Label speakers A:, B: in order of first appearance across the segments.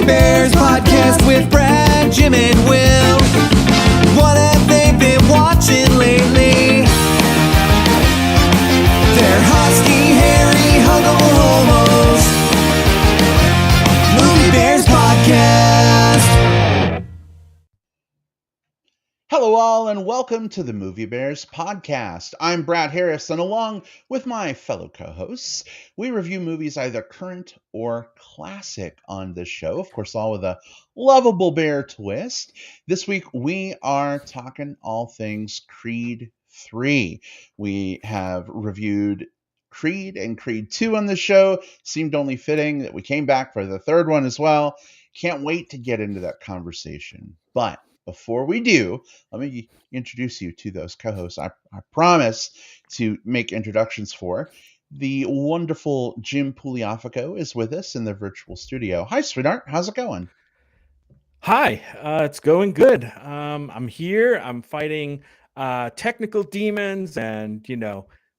A: Bears podcast with Brad, Jim, and Will. What have they been watching lately? They're husky, hairy, huggable homos. Movie Bears podcast.
B: Hello all and welcome to the Movie Bears podcast. I'm Brad Harris and along with my fellow co-hosts, we review movies either current or classic on this show. Of course, all with a lovable bear twist. This week we are talking all things Creed 3. We have reviewed Creed and Creed 2 on the show. Seemed only fitting that we came back for the third one as well. Can't wait to get into that conversation. But before we do, let me introduce you to those co-hosts I promise to make introductions for. The wonderful Jim Pugliafico is with us in the virtual studio. Hi, sweetheart. How's it going?
C: Hi, it's going good. I'm here. I'm fighting technical demons and,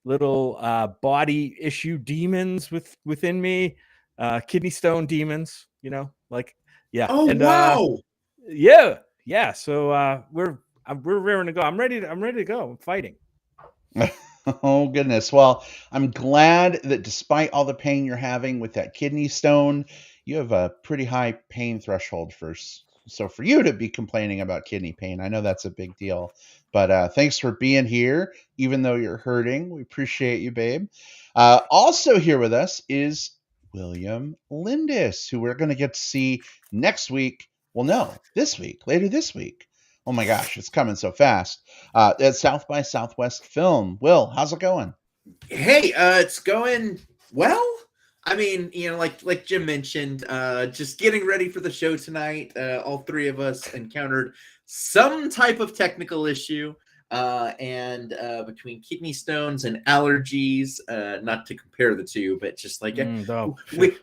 C: little body issue demons within me, kidney stone demons, yeah.
D: Oh,
C: and,
D: wow.
C: Yeah. So we're raring to go. I'm ready to go. I'm fighting.
B: Oh, goodness. Well, I'm glad that despite all the pain you're having with that kidney stone, you have a pretty high pain threshold so for you to be complaining about kidney pain, I know that's a big deal. But thanks for being here, even though you're hurting. We appreciate you, babe. Also here with us is William Lindis, who we're going to get to see next week. Well, no, later this week. Oh my gosh, it's coming so fast. At South by Southwest Film. Will, how's it going?
D: Hey, it's going well. I mean, like Jim mentioned, just getting ready for the show tonight. All three of us encountered some type of technical issue, and between kidney stones and allergies, not to compare the two, but just like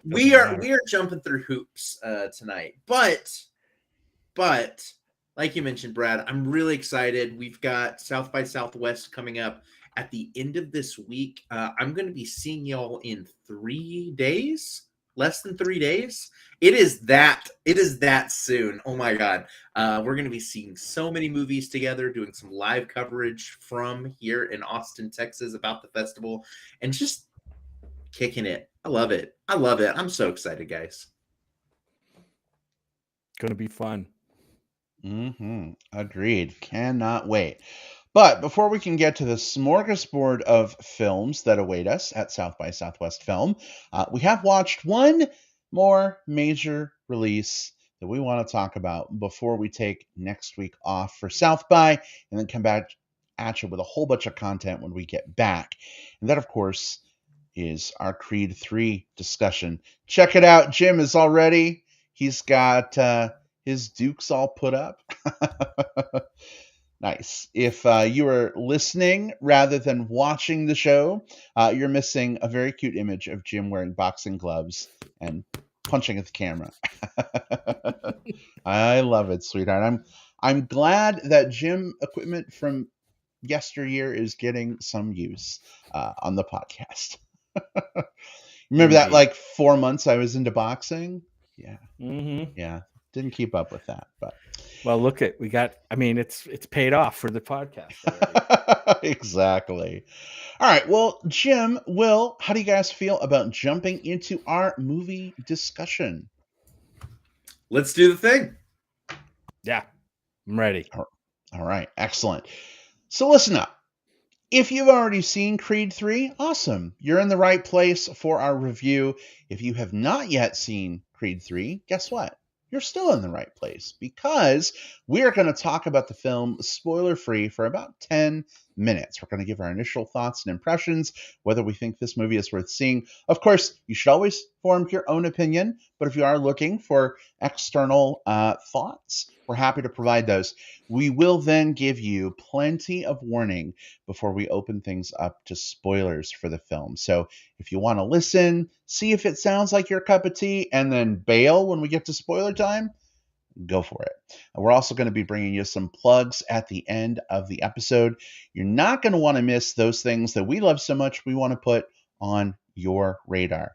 D: we are jumping through hoops tonight. But like you mentioned, Brad, I'm really excited. We've got South by Southwest coming up at the end of this week. I'm going to be seeing y'all in 3 days, less than 3 days. It is that soon. Oh my God. We're going to be seeing so many movies together, doing some live coverage from here in Austin, Texas about the festival and just kicking it. I love it. I'm so excited, guys.
C: Going to be fun.
B: Agreed. Cannot wait. But before we can get to the smorgasbord of films that await us at South by Southwest Film, we have watched one more major release that we want to talk about before we take next week off for South by and then come back at you with a whole bunch of content when we get back. And that, of course, is our Creed 3 discussion. Check it out. Jim is all ready. He's got his dukes all put up. Nice. If you are listening rather than watching the show, you're missing a very cute image of Jim wearing boxing gloves and punching at the camera. I love it, sweetheart. I'm glad that gym equipment from yesteryear is getting some use on the podcast. Remember that like 4 months I was into boxing? Yeah. Yeah. Didn't keep up with that, but
C: well, look at it's paid off for the podcast already.
B: Exactly. All right. Well, Jim, Will, how do you guys feel about jumping into our movie discussion?
D: Let's do the thing.
C: Yeah, I'm ready.
B: All right. Excellent. So listen up. If you've already seen Creed 3, awesome. You're in the right place for our review. If you have not yet seen Creed 3, guess what? You're still in the right place because we're going to talk about the film spoiler-free for about 10 minutes. We're going to give our initial thoughts and impressions, whether we think this movie is worth seeing. Of course, you should always form your own opinion, but if you are looking for external thoughts, we're happy to provide those. We will then give you plenty of warning before we open things up to spoilers for the film. So if you want to listen, see if it sounds like your cup of tea, and then bail when we get to spoiler time, go for it. We're also going to be bringing you some plugs at the end of the episode. You're not going to want to miss those things that we love so much we want to put on your radar.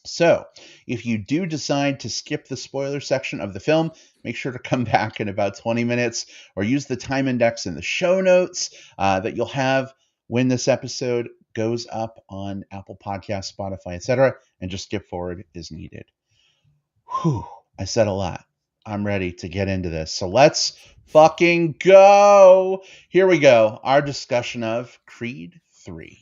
B: So, if you do decide to skip the spoiler section of the film, make sure to come back in about 20 minutes or use the time index in the show notes that you'll have when this episode goes up on Apple Podcasts, Spotify, etc., and just skip forward as needed. Whew, I said a lot. I'm ready to get into this. So let's fucking go. Here we go. Our discussion of Creed 3.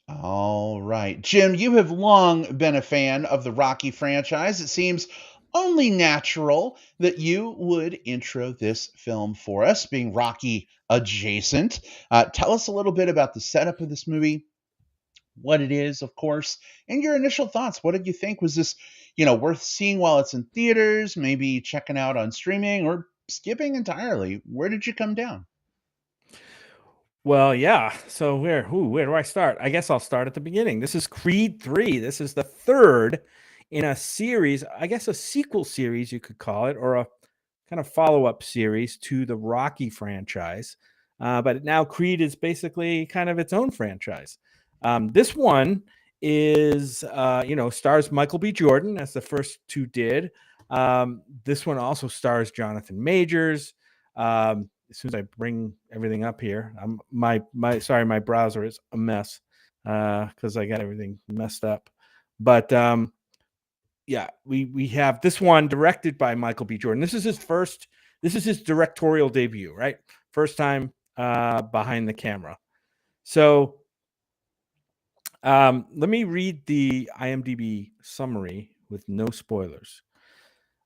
B: All right. Jim, you have long been a fan of the Rocky franchise. It seems only natural that you would intro this film for us, being Rocky adjacent. Tell us a little bit about the setup of this movie, what it is, of course, and your initial thoughts. What did you think? Was this, worth seeing while it's in theaters, maybe checking out on streaming, or skipping entirely? Where did you come down?
C: Well, yeah. So where do I start? I guess I'll start at the beginning. This is Creed 3. This is the third in a series, I guess a sequel series you could call it, or a kind of follow-up series to the Rocky franchise. But now Creed is basically kind of its own franchise. This one is, stars Michael B. Jordan, as the first two did. This one also stars Jonathan Majors. As soon as I bring everything up here, my browser is a mess because I got everything messed up. But yeah, we have this one directed by Michael B. Jordan. This is his directorial debut, right? First time behind the camera. So let me read the IMDb summary with no spoilers.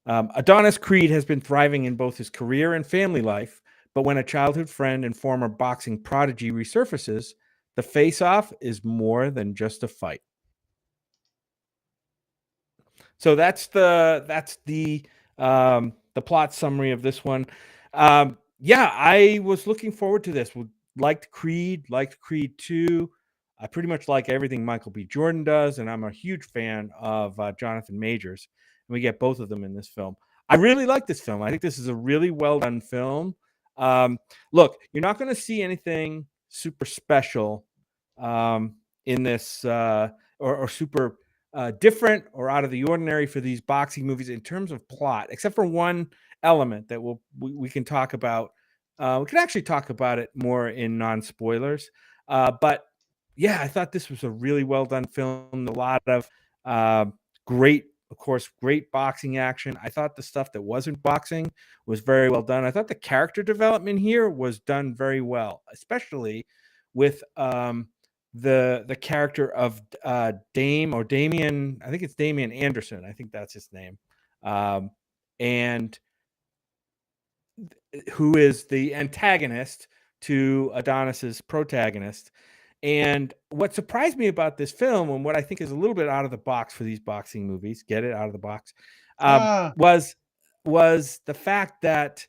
C: Adonis Creed has been thriving in both his career and family life, but when a childhood friend and former boxing prodigy resurfaces, the face-off is more than just a fight. So that's the plot summary of this one. Yeah, I was looking forward to this. Liked Creed 2. I pretty much like everything Michael B. Jordan does, and I'm a huge fan of Jonathan Majors. And we get both of them in this film. I really like this film. I think this is a really well done film. Look, you're not going to see anything super special in this or super different or out of the ordinary for these boxing movies in terms of plot, except for one element that we can talk about. We can actually talk about it more in non-spoilers. But yeah, I thought this was a really well done film. A lot of great boxing action. I thought the stuff that wasn't boxing was very well done. I thought the character development here was done very well, especially with the character of Damian. I think it's Damian Anderson. I think that's his name. And who is the antagonist to Adonis's protagonist. And what surprised me about this film, and what I think is a little bit out of the box for these boxing movies, get it out of the box, was the fact that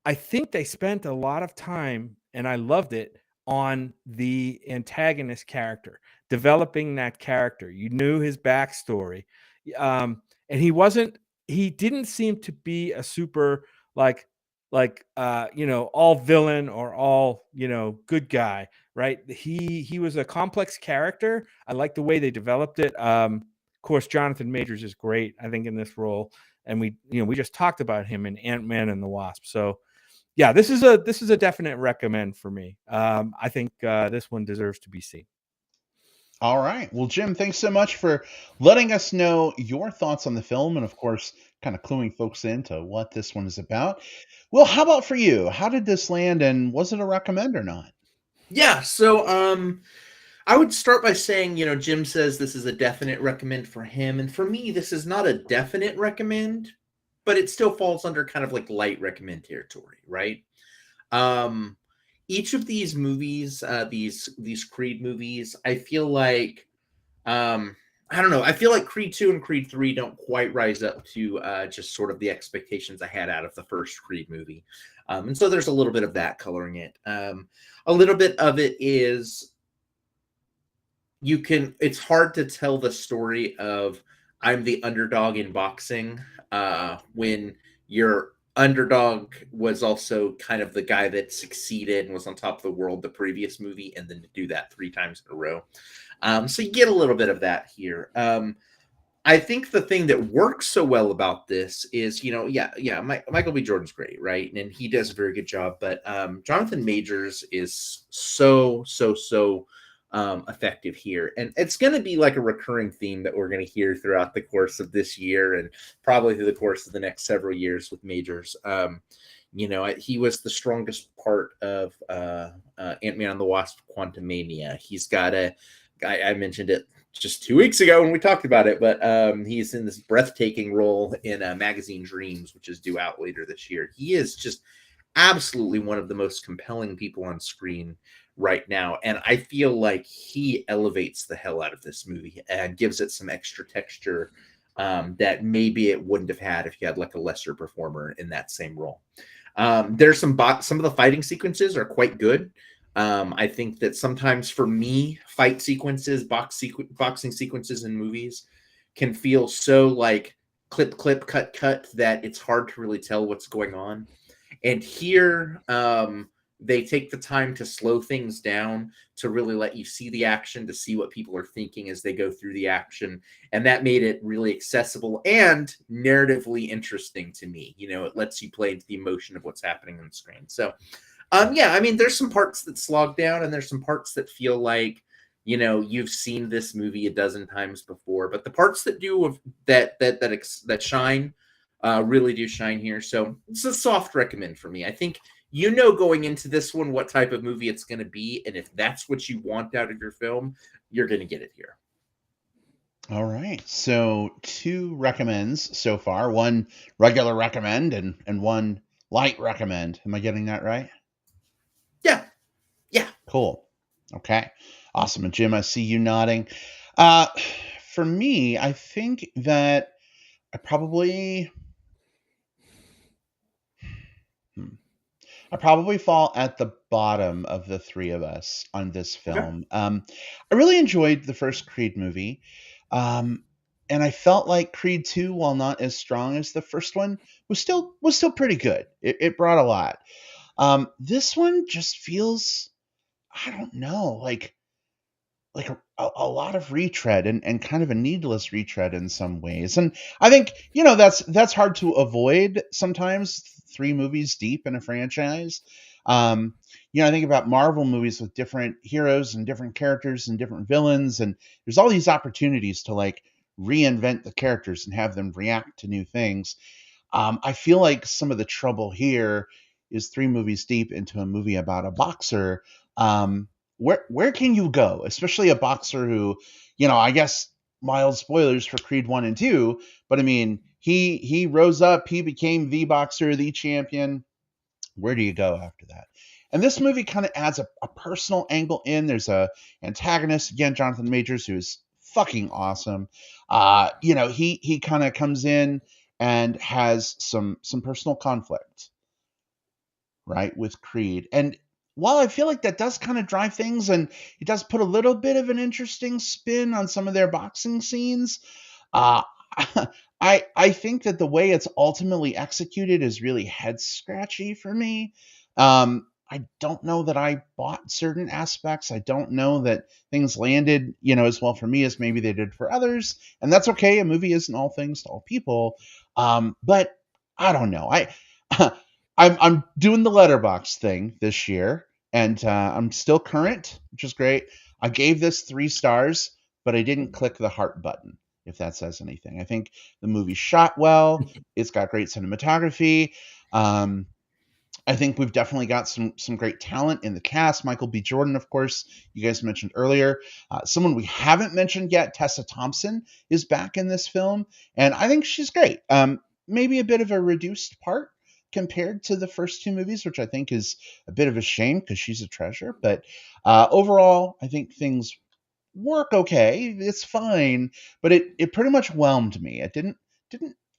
C: I think they spent a lot of time, and I loved it, on the antagonist character, developing that character. You knew his backstory. And he didn't seem to be a super all villain or all, good guy, right? He was a complex character. I like the way they developed it. Of course, Jonathan Majors is great, I think, in this role. And we just talked about him in Ant-Man and the Wasp. So yeah, this is a definite recommend for me. I think this one deserves to be seen.
B: All right. Well, Jim, thanks so much for letting us know your thoughts on the film and, of course, kind of cluing folks into what this one is about. Well, how about for you? How did this land, and was it a recommend or not?
D: Yeah, so I would start by saying, Jim says this is a definite recommend for him. And for me, this is not a definite recommend, but it still falls under kind of like light recommend territory, right? Each of these movies, these Creed movies, I feel like, I don't know. I feel like Creed 2 and Creed 3 don't quite rise up to just sort of the expectations I had out of the first Creed movie. And so there's a little bit of that coloring it. A little bit of it is it's hard to tell the story of I'm the underdog in boxing when you're underdog was also kind of the guy that succeeded and was on top of the world the previous movie, and then to do that 3 times in a row. So you get a little bit of that here. I think the thing that works so well about this is, Michael B. Jordan's great, right? And he does a very good job. But Jonathan Majors is so effective here. And it's going to be like a recurring theme that we're going to hear throughout the course of this year and probably through the course of the next several years with Majors. He was the strongest part of Ant-Man and the Wasp: Quantumania. He's got I mentioned it just 2 weeks ago when we talked about it, but he's in this breathtaking role in Magazine Dreams, which is due out later this year. He is just absolutely one of the most compelling people on screen right now, and I feel like he elevates the hell out of this movie and gives it some extra texture that maybe it wouldn't have had if you had like a lesser performer in that same role. There's some of the fighting sequences are quite good. I think that sometimes for me, fight sequences, boxing sequences in movies can feel so like clip, cut that it's hard to really tell what's going on. And here, they take the time to slow things down to really let you see the action, to see what people are thinking as they go through the action. And that made it really accessible and narratively interesting to me. It lets you play into the emotion of what's happening on the screen. So, there's some parts that slog down and there's some parts that feel like, you've seen this movie a dozen times before, but the parts that do that shine, really do shine here. So it's a soft recommend for me. I think going into this one what type of movie it's going to be, and if that's what you want out of your film, you're going to get it here.
B: All right. So 2 recommends so far. 1 regular recommend and 1 light recommend. Am I getting that right?
D: Yeah.
B: Cool. Okay. Awesome. And Jim, I see you nodding. For me, I think that I probably fall at the bottom of the 3 of us on this film. Okay. I really enjoyed the first Creed movie. And I felt like Creed 2, while not as strong as the first one, was still pretty good. It brought a lot. This one just feels, I don't know, like a lot of retread and kind of a needless retread in some ways. And I think, that's hard to avoid sometimes 3 movies deep in a franchise. I think about Marvel movies with different heroes and different characters and different villains, and there's all these opportunities to like reinvent the characters and have them react to new things. I feel like some of the trouble here is 3 movies deep into a movie about a boxer. Where can you go, especially a boxer who, I guess mild spoilers for Creed 1 and 2, but I mean, he rose up, he became the boxer, the champion. Where do you go after that? And this movie kind of adds a personal angle in. There's a antagonist, again, Jonathan Majors, who is fucking awesome. He kind of comes in and has some personal conflict, right, with Creed. And while I feel like that does kind of drive things, and it does put a little bit of an interesting spin on some of their boxing scenes, I think that the way it's ultimately executed is really head scratchy for me. I don't know that I bought certain aspects. I don't know that things landed, as well for me as maybe they did for others. And that's okay. A movie isn't all things to all people. But I don't know. I'm doing the letterbox thing this year, and I'm still current, which is great. I gave this 3 stars, but I didn't click the heart button, if that says anything. I think the movie shot well. It's got great cinematography. I think we've definitely got some great talent in the cast. Michael B. Jordan, of course, you guys mentioned earlier. Someone we haven't mentioned yet, Tessa Thompson, is back in this film, and I think she's great. Maybe a bit of a reduced part compared to the first 2 movies, which I think is a bit of a shame because she's a treasure. But overall, I think things work okay. It's fine, but it pretty much whelmed me. It didn't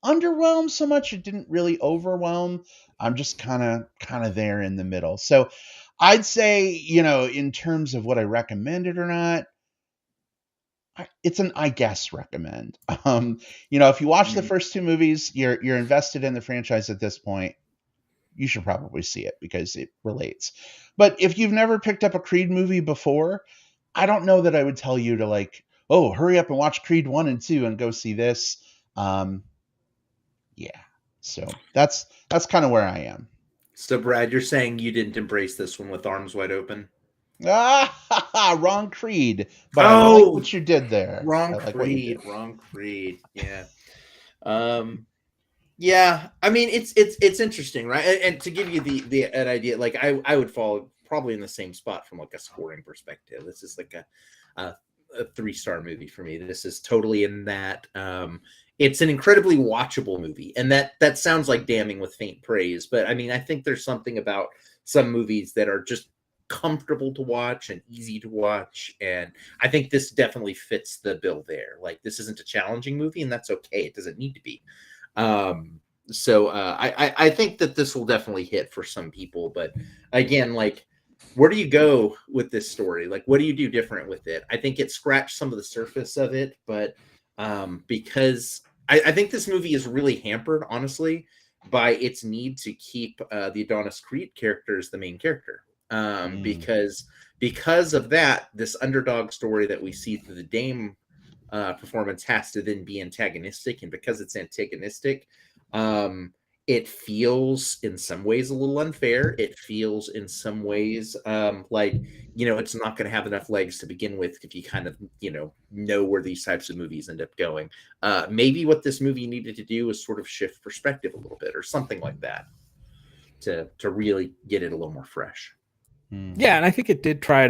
B: underwhelm so much. It didn't really overwhelm. I'm just kind of there in the middle. So I'd say, in terms of what I recommended or not, it's an I guess recommend. If you watch the first 2 movies, you're invested in the franchise at this point. you should probably see it because it relates. But if you've never picked up a Creed movie before, I don't know that I would tell you to like, oh, hurry up and watch Creed 1 and 2 and go see this. Yeah. So that's kind of where I am.
D: So, Brad, you're saying you didn't embrace this one with arms wide open?
B: Wrong Creed. But I like what you did there.
D: Wrong
B: I like what you
D: Creed.
B: did.
D: Wrong Creed. Yeah. Yeah. I mean, it's interesting, right? And to give you an idea, like I would fall probably in the same spot from like a scoring perspective. This is like a 3-star movie for me. This is totally in that. It's an incredibly watchable movie, and that sounds like damning with faint praise, but I mean, I think there's something about some movies that are just comfortable to watch and easy to watch, and I think this definitely fits the bill there. Like, this isn't a challenging movie, and that's okay. It doesn't need to be. So I think that this will definitely hit for some people, but again, like, where do you go with this story? Like, what do you do different with it? I think it scratched some of the surface of it, but because I think this movie is really hampered, honestly, by its need to keep the Adonis Creed character as the main character. Because of that, this underdog story that we see through the Dame performance has to then be antagonistic, and because it's antagonistic, it feels in some ways a little unfair. It feels in some ways like, it's not going to have enough legs to begin with if you kind of, know where these types of movies end up going. Maybe what this movie needed to do is sort of shift perspective a little bit or something like that to really get it a little more fresh.
C: Yeah, and I think it did try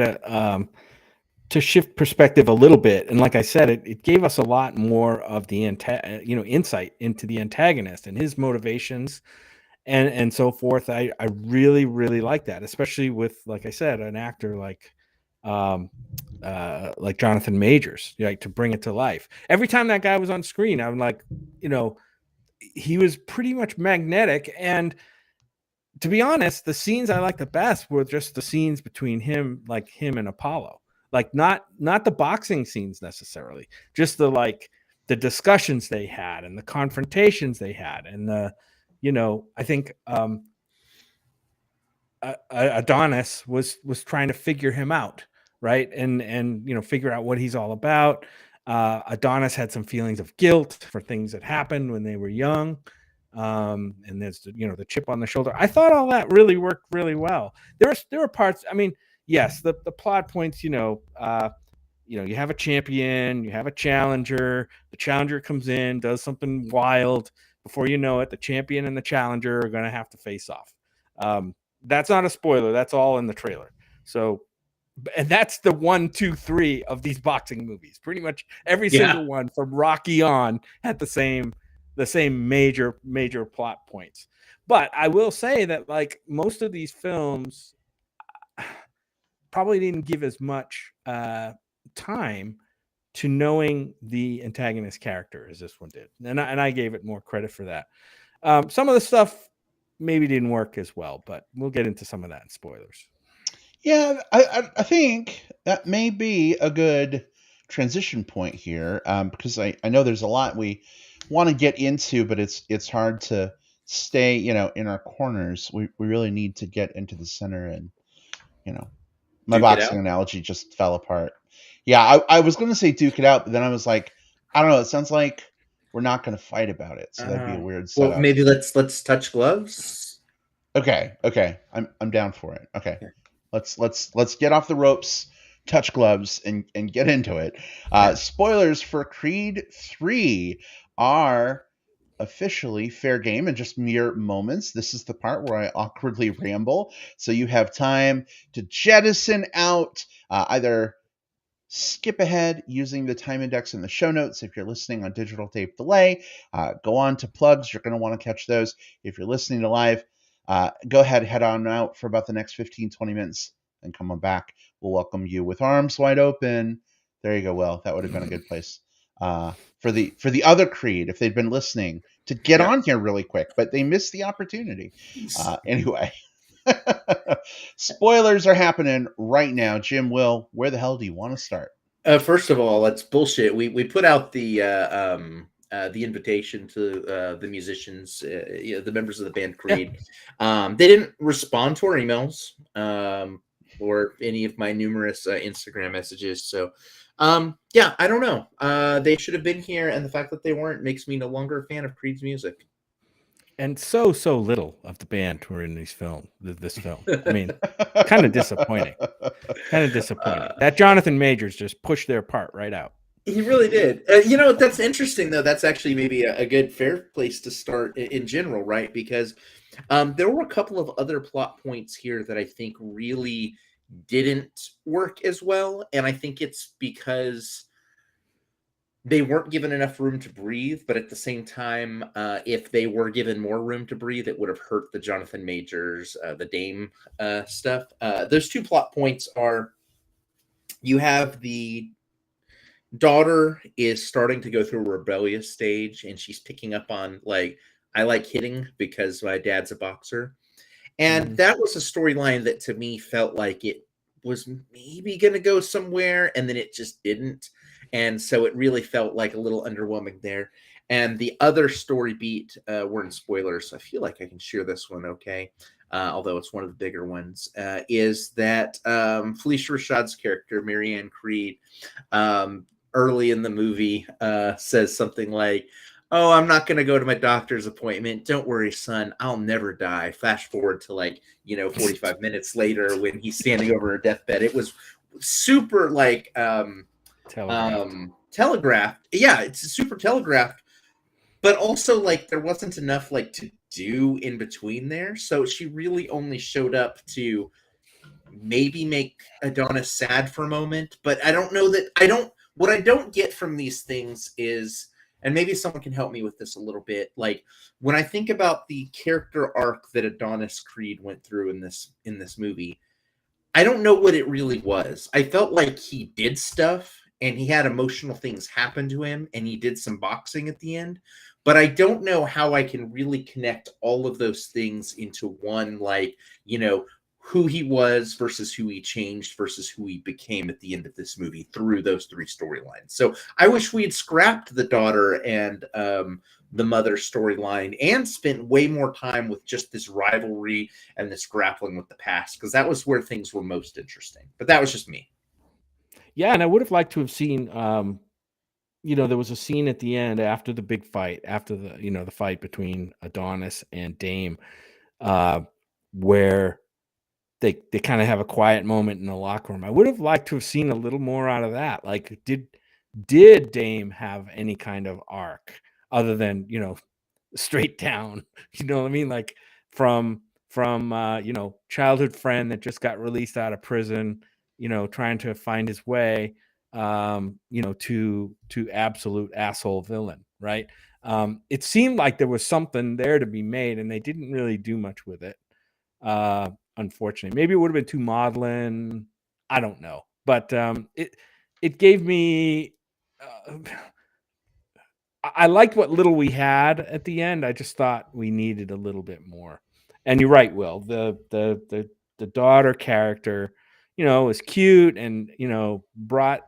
C: to shift perspective a little bit, and like I said, it gave us a lot more of the insight into the antagonist and his motivations, and so forth. I really like that, especially with, like I said, an actor like Jonathan Majors, like, to bring it to life. Every time that guy was on screen, I'm like, he was pretty much magnetic. And to be honest, the scenes I liked the best were just the scenes between him and Apollo. Like, not the boxing scenes necessarily, just the discussions they had and the confrontations they had. And I think Adonis was trying to figure him out, right? And figure out what he's all about. Adonis had some feelings of guilt for things that happened when they were young. And there's the chip on the shoulder. I thought all that really worked really well. There were parts, I mean, yes, the plot points, you have a champion, you have a challenger, the challenger comes in, does something wild. Before you know it, the champion and the challenger are going to have to face off. That's not a spoiler. That's all in the trailer. So, and that's the 1, 2, 3 of these boxing movies. Pretty much every single one from Rocky on had the same major plot points. But I will say that, like, most of these films probably didn't give as much time to knowing the antagonist character as this one did, and I gave it more credit for that. Some of the stuff maybe didn't work as well, but we'll get into some of that in spoilers.
B: Yeah, I think that may be a good transition point here, because I know there's a lot we want to get into, but it's hard to stay, in our corners. We really need to get into the center, and my boxing analogy just fell apart. Yeah, I was going to say duke it out, but then I was like, I don't know. It sounds like we're not going to fight about it, so that'd be a weird setup.
D: Well, maybe let's touch gloves.
B: Okay, I'm down for it. Okay, let's get off the ropes, touch gloves, and get into it. Spoilers for Creed 3 are officially fair game in just mere moments. This is the part where I awkwardly ramble, so you have time to jettison out, either skip ahead using the time index in the show notes if you're listening on digital tape delay. Go on to plugs. You're going to want to catch those. If you're listening to live, go ahead, head on out for about the next 15-20 minutes and come on back. We'll welcome you with arms wide open. There you go, Will. That would have been a good place for the other Creed, if they'd been listening, to get on here really quick, but they missed the opportunity. Anyway, spoilers are happening right now. Jim, Will, where the hell do you want to start?
D: First of all, that's bullshit. We put out the the invitation to the musicians, the members of the band Creed. They didn't respond to our emails or any of my numerous Instagram messages. So, yeah, I don't know. They should have been here, and the fact that they weren't makes me no longer a fan of Creed's music.
C: And so little of the band were in this film. I mean, kind of disappointing. That Jonathan Majors just pushed their part right out.
D: He really did. That's interesting, though. That's actually maybe a good, fair place to start in general, right? Because there were a couple of other plot points here that I think really didn't work as well. And I think it's because they weren't given enough room to breathe. But at the same time, if they were given more room to breathe, it would have hurt the Jonathan Majors, the Dame stuff. Those two plot points are, you have the daughter is starting to go through a rebellious stage, and she's picking up on, like, I like hitting because my dad's a boxer. And that was a storyline that to me felt like it was maybe going to go somewhere, and then it just didn't. And so it really felt like a little underwhelming there. And the other story beat, we're in spoilers, so I feel like I can share this one okay, although it's one of the bigger ones, is that Felicia Rashad's character, Marianne Creed, early in the movie says something like, "Oh, I'm not going to go to my doctor's appointment. Don't worry, son. I'll never die." Flash forward to 45 minutes later when he's standing over her deathbed. It was super telegraphed. Yeah, it's super telegraphed, but also there wasn't enough to do in between there. So she really only showed up to maybe make Adonis sad for a moment. But I don't know that what I don't get from these things is, and maybe someone can help me with this a little bit, when I think about the character arc that Adonis Creed went through in this movie, I don't know what it really was. I felt like he did stuff and he had emotional things happen to him and he did some boxing at the end, but I don't know how I can really connect all of those things into one, who he was versus who he changed versus who he became at the end of this movie through those three storylines. So I wish we had scrapped the daughter and the mother storyline and spent way more time with just this rivalry and this grappling with the past, because that was where things were most interesting. But that was just me.
C: Yeah, and I would have liked to have seen, there was a scene at the end after the big fight, after the fight between Adonis and Dame, where they kind of have a quiet moment in the locker room. I would have liked to have seen a little more out of that. Like, did Dame have any kind of arc other than, straight down, you know what I mean? Like from childhood friend that just got released out of prison, trying to find his way, to absolute asshole villain, right? It seemed like there was something there to be made, and they didn't really do much with it. Unfortunately, maybe it would have been too maudlin. I don't know, but it gave me. I liked what little we had at the end. I just thought we needed a little bit more. And you're right, Will. The daughter character, was cute and brought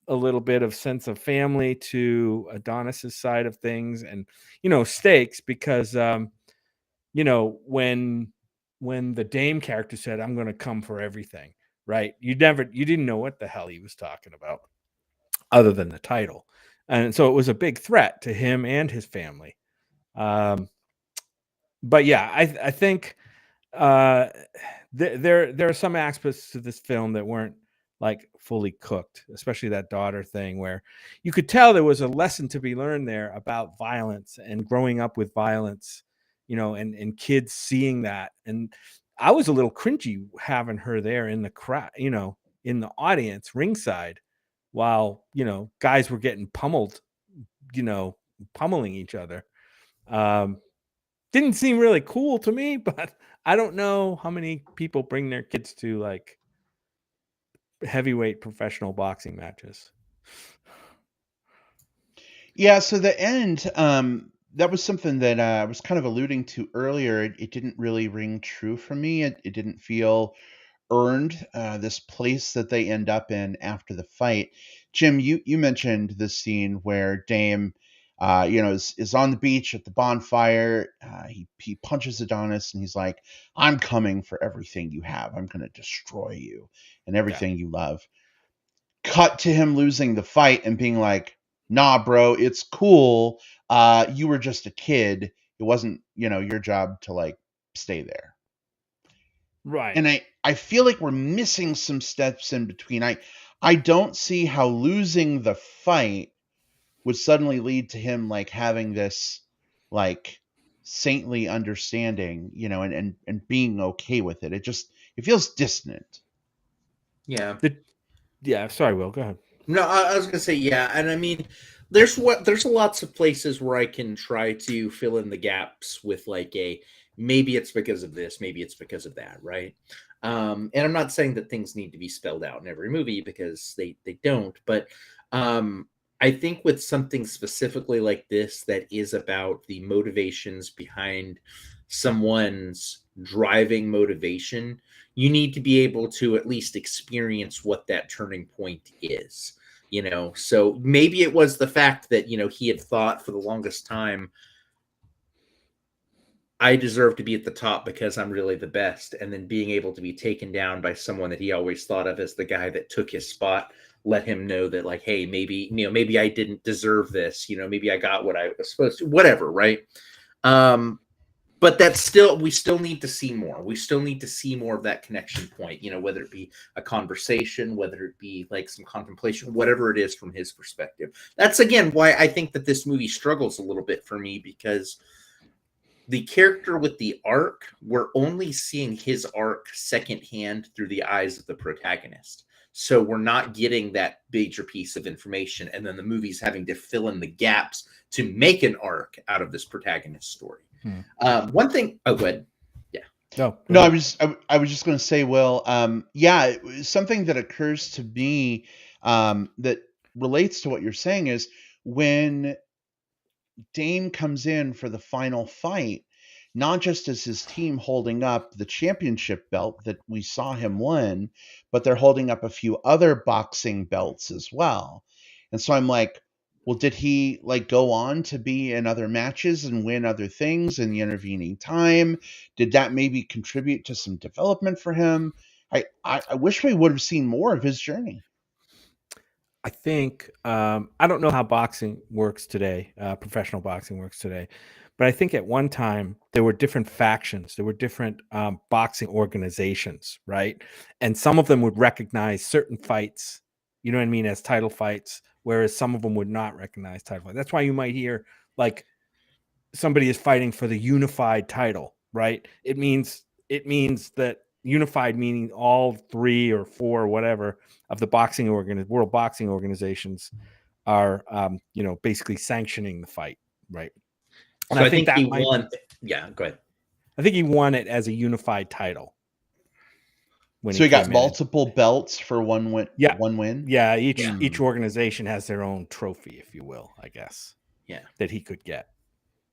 C: a little bit of sense of family to Adonis's side of things, and stakes, because when the Dame character said, "I'm going to come for everything," right? You didn't know what the hell he was talking about other than the title. And so it was a big threat to him and his family. But yeah, I think there are some aspects to this film that weren't fully cooked, especially that daughter thing, where you could tell there was a lesson to be learned there about violence and growing up with violence, and kids seeing that. And I was a little cringy having her there in the crowd, in the audience ringside, while guys were getting pummeled, pummeling each other. Didn't seem really cool to me, but I don't know how many people bring their kids to heavyweight professional boxing matches.
B: Yeah, so the end, that was something that I was kind of alluding to earlier. It didn't really ring true for me. It didn't feel earned, this place that they end up in after the fight. Jim, you mentioned the scene where Dame is on the beach at the bonfire. He punches Adonis and he's like, I'm coming for everything you have. I'm going to destroy you and everything you love. Cut to him losing the fight and being like, nah, bro, it's cool. You were just a kid. It wasn't, your job to like stay there.
C: Right.
B: And I feel like we're missing some steps in between. I don't see how losing the fight would suddenly lead to him like having this like saintly understanding, and being okay with it. It feels dissonant.
D: Yeah.
C: Yeah. Sorry, Will. Go ahead.
D: No, I was gonna say yeah, and I mean, there's lots of places where I can try to fill in the gaps with like maybe it's because of this, maybe it's because of that, right? And I'm not saying that things need to be spelled out in every movie because they don't, but I think with something specifically like this that is about the motivations behind someone's driving motivation, you need to be able to at least experience what that turning point is. So maybe it was the fact that he had thought for the longest time, I deserve to be at the top because I'm really the best, and then being able to be taken down by someone that he always thought of as the guy that took his spot let him know that like, hey, maybe I didn't deserve this, maybe I got what I was supposed to, whatever, right? But we still need to see more. We still need to see more of that connection point, whether it be a conversation, whether it be like some contemplation, whatever it is from his perspective. That's again why I think that this movie struggles a little bit for me, because the character with the arc, we're only seeing his arc secondhand through the eyes of the protagonist. So we're not getting that major piece of information. And then the movie's having to fill in the gaps to make an arc out of this protagonist story. One thing, go ahead. Yeah.
B: No, I was just going to say, Will, something that occurs to me that relates to what you're saying is when Dane comes in for the final fight, not just as his team holding up the championship belt that we saw him win, but they're holding up a few other boxing belts as well. And so I'm like, well, did he like go on to be in other matches and win other things in the intervening time? Did that maybe contribute to some development for him? I wish we would have seen more of his journey.
C: I think I don't know how boxing works today, professional boxing works today, but I think at one time there were different factions, there were different boxing organizations, right? And some of them would recognize certain fights, you know what I mean, as title fights, whereas some of them would not recognize title fights. That's why you might hear like somebody is fighting for the unified title, right? It means that unified meaning all 3 or 4 or whatever of the world boxing organizations are basically sanctioning the fight, right? And
D: so I think he won. Yeah, go ahead.
C: I think he won it as a unified title.
B: So he got multiple belts for one win.
C: Yeah.
B: One win.
C: Yeah, each organization has their own trophy, if you will, I guess.
D: Yeah,
C: that he could get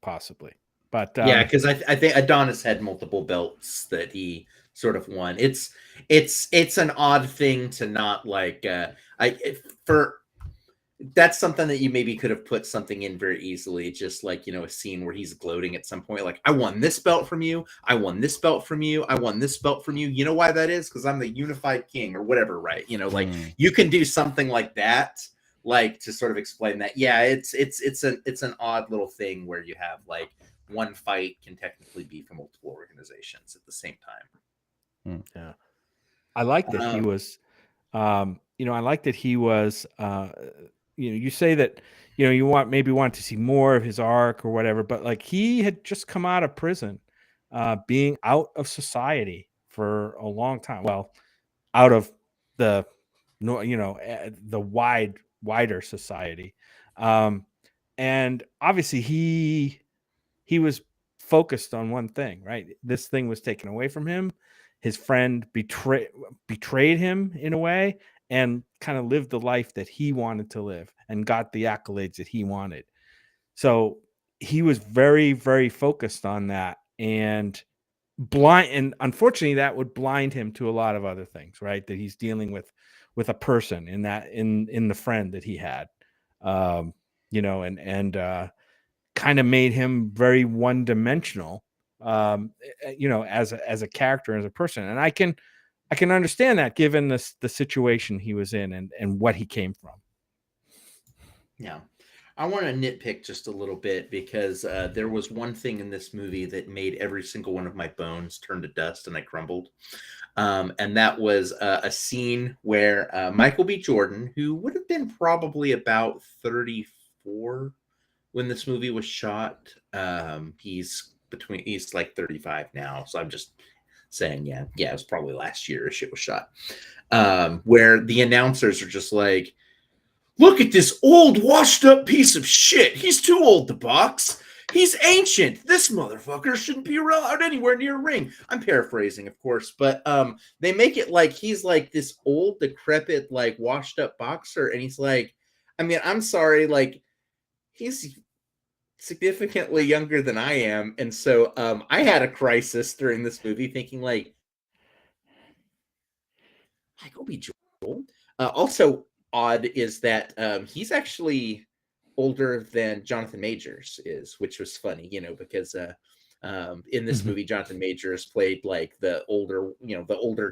C: possibly. But
D: yeah, because I think Adonis had multiple belts that he sort of won. It's an odd thing to not like. That's something that you maybe could have put something in very easily, just like a scene where he's gloating at some point, like I won this belt from you, I won this belt from you, I won this belt from you. You know why that is? Because I'm the unified king or whatever, right? Like you can do something like that, like to sort of explain that. Yeah, it's an odd little thing where you have like one fight can technically be for multiple organizations at the same time.
C: Yeah, I like that he was. I like that he was. You say that you want to see more of his arc or whatever, but like he had just come out of prison, being out of society for a long time. Well, out of the the wider society, and obviously he was focused on one thing, right? This thing was taken away from him. His friend betrayed him in a way, and kind of lived the life that he wanted to live and got the accolades that he wanted. So he was very, very focused on that, and unfortunately that would blind him to a lot of other things, right? That he's dealing with a person in the friend that he had, kind of made him very one-dimensional, as a character, as a person. And I can understand that given the situation he was in and what he came from.
D: Yeah. I want to nitpick just a little bit because there was one thing in this movie that made every single one of my bones turn to dust and I crumbled. And that was a scene where Michael B. Jordan, who would have been probably about 34 when this movie was shot, he's like 35 now. So I'm just saying, yeah, it was probably last year shit was shot. Where the announcers are just like, look at this old, washed up piece of shit. He's too old to box. He's ancient. This motherfucker shouldn't be allowed anywhere near a ring. I'm paraphrasing, of course, but they make it like he's like this old, decrepit, like washed up boxer. And he's like, I mean, I'm sorry, like he's significantly younger than I am. And so I had a crisis during this movie thinking like, Michael B. Jordan. Also, odd is that he's actually older than Jonathan Majors is, which was funny, because in this movie, Jonathan Majors played like the older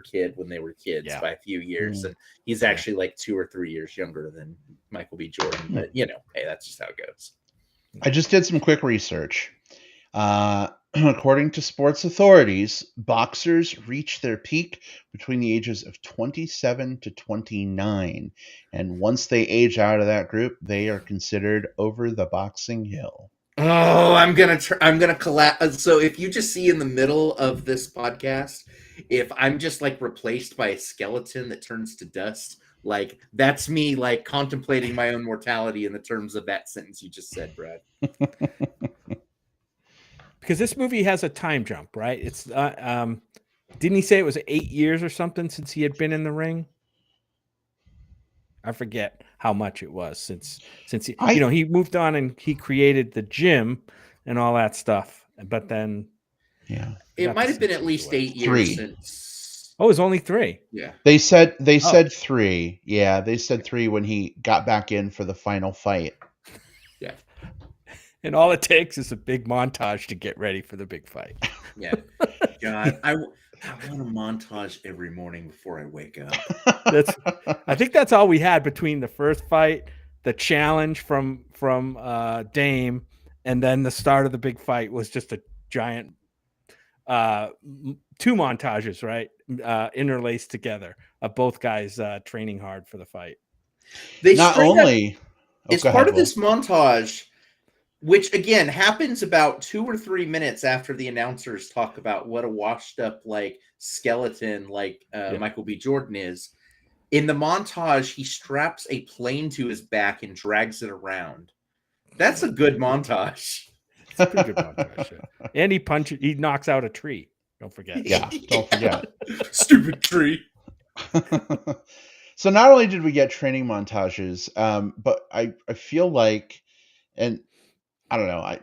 D: kid when they were kids by a few years, and he's actually like 2 or 3 years younger than Michael B. Jordan. But hey, that's just how it goes.
B: I just did some quick research. According to sports authorities, boxers reach their peak between the ages of 27 to 29. And once they age out of that group, they are considered over the boxing hill.
D: Oh, I'm gonna collapse. So if you just see in the middle of this podcast, if I'm just like replaced by a skeleton that turns to dust, like that's me like contemplating my own mortality in the terms of that sentence you just said, Brad.
C: Because this movie has a time jump, right? It's didn't he say it was 8 years or something since he had been in the ring? I forget how much it was since he moved on and he created the gym and all that stuff. But then
D: it might have been at least 8 years since.
C: Oh, it was only 3.
D: Yeah.
B: They said 3. Yeah, they said 3 when he got back in for the final fight.
D: Yeah.
C: And all it takes is a big montage to get ready for the big fight.
D: Yeah. God, I want a montage every morning before I wake up.
C: I think that's all we had between the first fight, the challenge from Dame, and then the start of the big fight was just a giant 2 montages, right? Interlaced together of both guys training hard for the fight.
D: It's part of this montage, which again happens about 2 or 3 minutes after the announcers talk about what a washed up like skeleton Michael B. Jordan is. In the montage, he straps a plane to his back and drags it around. That's a good montage.
C: It's a pretty good montage. Yeah. And he knocks out a tree. Don't forget.
B: Yeah, don't forget.
D: Stupid tree.
B: So not only did we get training montages, but I feel like, and I don't know,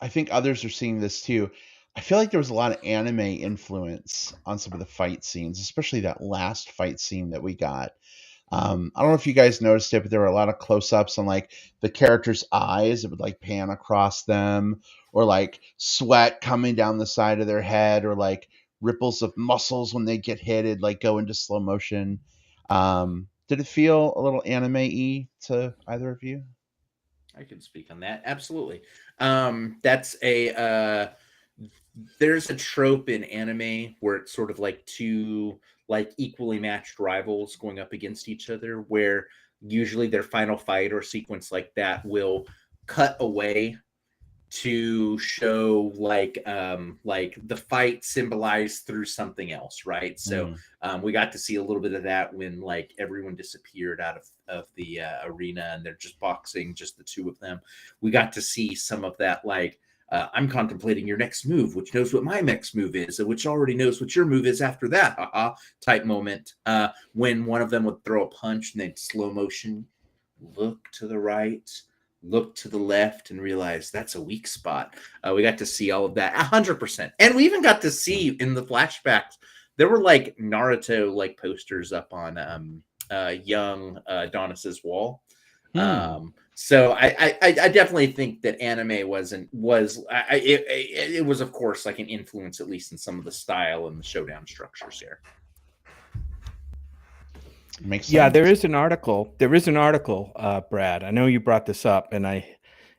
B: I think others are seeing this too. I feel like there was a lot of anime influence on some of the fight scenes, especially that last fight scene that we got. I don't know if you guys noticed it, but there were a lot of close-ups on like the characters' eyes. It would like pan across them, or like sweat coming down the side of their head, or like ripples of muscles when they get hit. It'd like go into slow motion. Did it feel a little anime-y to either of you?
D: I can speak on that. Absolutely. That's there's a trope in anime where it's sort of like 2 like equally matched rivals going up against each other, where usually their final fight or sequence like that will cut away to show like the fight symbolized through something else, right? So we got to see a little bit of that when like everyone disappeared out of the arena and they're just boxing, just the 2 of them. We got to see some of that like I'm contemplating your next move, which knows what my next move is, and which already knows what your move is after that, type moment. When one of them would throw a punch and then slow motion, look to the right, look to the left, and realize that's a weak spot. We got to see all of that 100%. And we even got to see in the flashbacks, there were like Naruto like posters up on young Adonis's wall. So I definitely think that anime was it was, of course, like an influence, at least in some of the style and the showdown structures here.
B: Makes sense.
C: Yeah, there is an article. Brad. I know you brought this up, and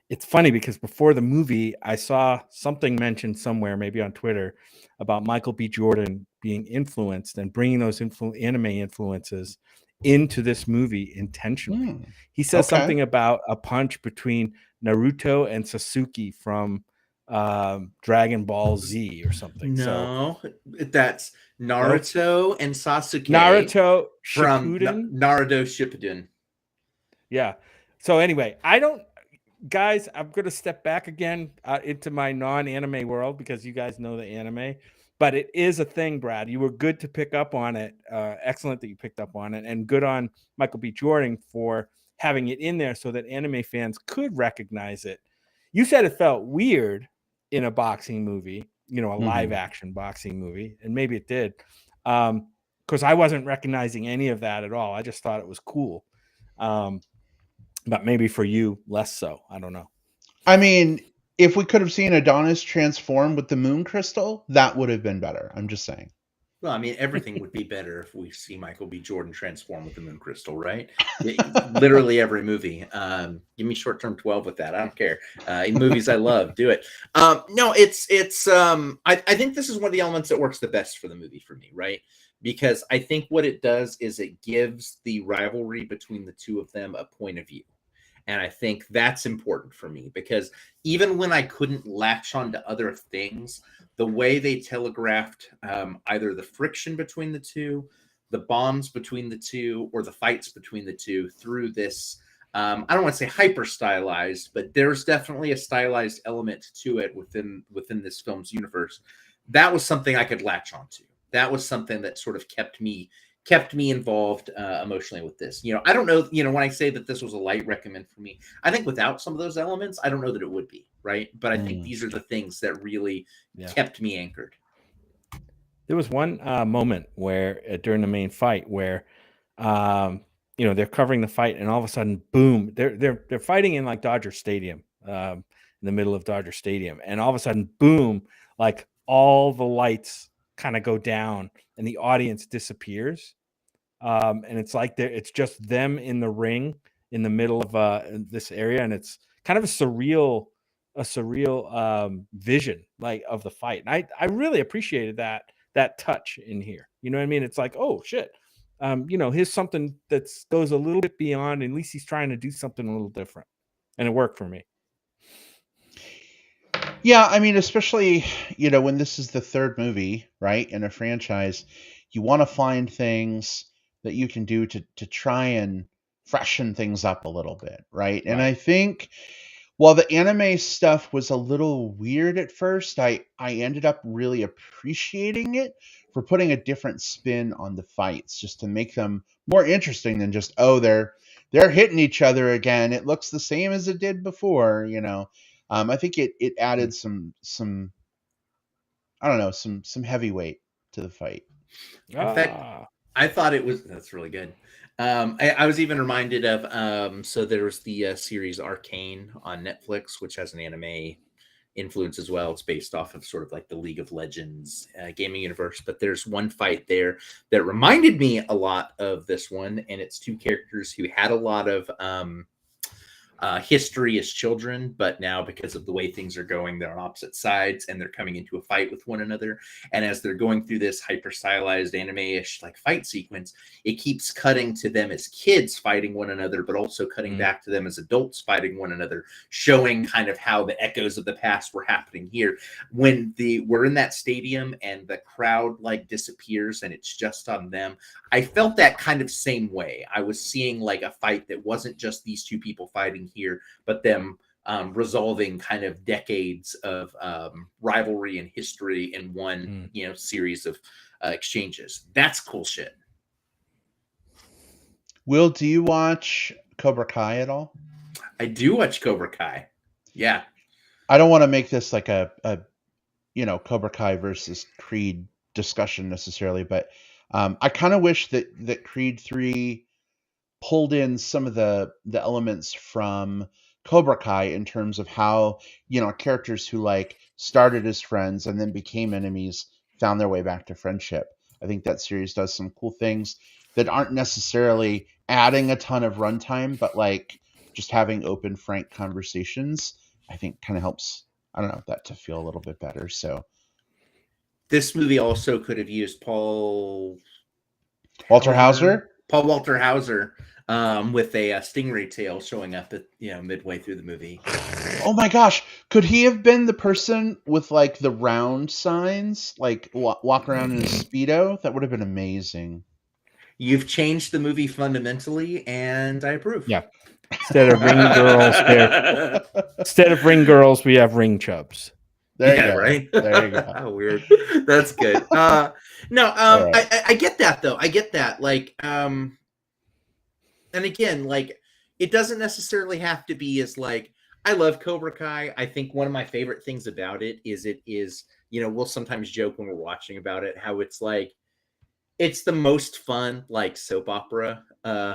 C: it's funny because before the movie, I saw something mentioned somewhere, maybe on Twitter, about Michael B. Jordan being influenced and bringing those anime influences into this movie intentionally. He says something about a punch between Naruto and Sasuke from Dragon Ball Z or something.
D: No, that's Naruto and Sasuke.
C: Naruto
D: from
C: Shippuden.
D: Naruto Shippuden.
C: Yeah. So anyway, guys, I'm going to step back again into my non-anime world because you guys know the anime, but it is a thing, Brad. You were good to pick up on it. Excellent that you picked up on it, and good on Michael B. Jordan for having it in there so that anime fans could recognize it. You said it felt weird in a boxing movie, a live action boxing movie, and maybe it did. Because I wasn't recognizing any of that at all. I just thought it was cool. But maybe for you, less so. I don't know.
B: I mean, if we could have seen Adonis transform with the moon crystal, that would have been better. I'm just saying.
D: Well, I mean, everything would be better if we see Michael B. Jordan transform with the moon crystal, right? Literally every movie. Give me short-term 12 with that. I don't care. In movies I love, do it. No, it's. I think this is one of the elements that works the best for the movie for me, right? Because I think what it does is it gives the rivalry between the two of them a point of view. And I think that's important for me because even when I couldn't latch on to other things, the way they telegraphed either the friction between the two, the bonds between the two, or the fights between the two through this, I don't want to say hyper stylized, but there's definitely a stylized element to it within this film's universe. That was something I could latch onto. That was something that sort of kept me involved emotionally with this. I don't know, when I say that this was a light recommend for me, I think without some of those elements, I don't know that it would be, right? But I think these are the things that really kept me anchored.
C: There was one moment where during the main fight where they're covering the fight and all of a sudden, boom, they're fighting in like Dodger Stadium, in the middle of Dodger Stadium, and all of a sudden, boom, like all the lights kind of go down and the audience disappears, and it's like it's just them in the ring in the middle of this area, and it's kind of a surreal vision like of the fight. And I really appreciated that touch in here. You know what I mean? It's like, oh shit, here's something that goes a little bit beyond. At least he's trying to do something a little different, and it worked for me.
B: Yeah, I mean, especially, when this is the third movie, right, in a franchise, you want to find things that you can do to try and freshen things up a little bit, right? And I think while the anime stuff was a little weird at first, I ended up really appreciating it for putting a different spin on the fights, just to make them more interesting than just, oh, they're hitting each other again. It looks the same as it did before, I think it added some I don't know, some heavyweight to the fight.
D: In fact, I thought that's really good. I was even reminded of so there was the series Arcane on Netflix, which has an anime influence as well. It's based off of sort of like the League of Legends gaming universe, but there's one fight there that reminded me a lot of this one, and it's two characters who had a lot of history as children, but now because of the way things are going, they're on opposite sides and they're coming into a fight with one another. And as they're going through this hyper stylized anime-ish like fight sequence, it keeps cutting to them as kids fighting one another, but also cutting back to them as adults fighting one another, showing kind of how the echoes of the past were happening here. When we're in that stadium and the crowd like disappears and it's just on them, I felt that kind of same way. I was seeing like a fight that wasn't just these two people fighting here, but them resolving kind of decades of rivalry and history in one series of exchanges. That's cool shit.
B: Will, do you watch Cobra Kai at all?
D: I do watch Cobra Kai. Yeah.
B: I don't want to make this like a Cobra Kai versus Creed discussion necessarily, but I kind of wish that Creed 3 pulled in some of the elements from Cobra Kai in terms of how, characters who like started as friends and then became enemies found their way back to friendship. I think that series does some cool things that aren't necessarily adding a ton of runtime, but like just having open, frank conversations, I think kind of helps, I don't know, that to feel a little bit better. So
D: This movie also could have used
B: Walter Hauser?
D: Paul Walter Hauser, with a stingray tail showing up at midway through the movie.
B: Oh my gosh, could he have been the person with like the round signs, like walk around in a Speedo? That would have been amazing.
D: You've changed the movie fundamentally, and I approve.
C: Yeah. Instead of ring girls, we have ring chubs.
B: There you go.
D: Right?
B: There you go.
D: How weird. That's good. Right. I get that though. I get that. Like, and again, like, it doesn't necessarily have to be as like, I love Cobra Kai. I think one of my favorite things about it is we'll sometimes joke when we're watching about it, how it's like, it's the most fun, like, soap opera,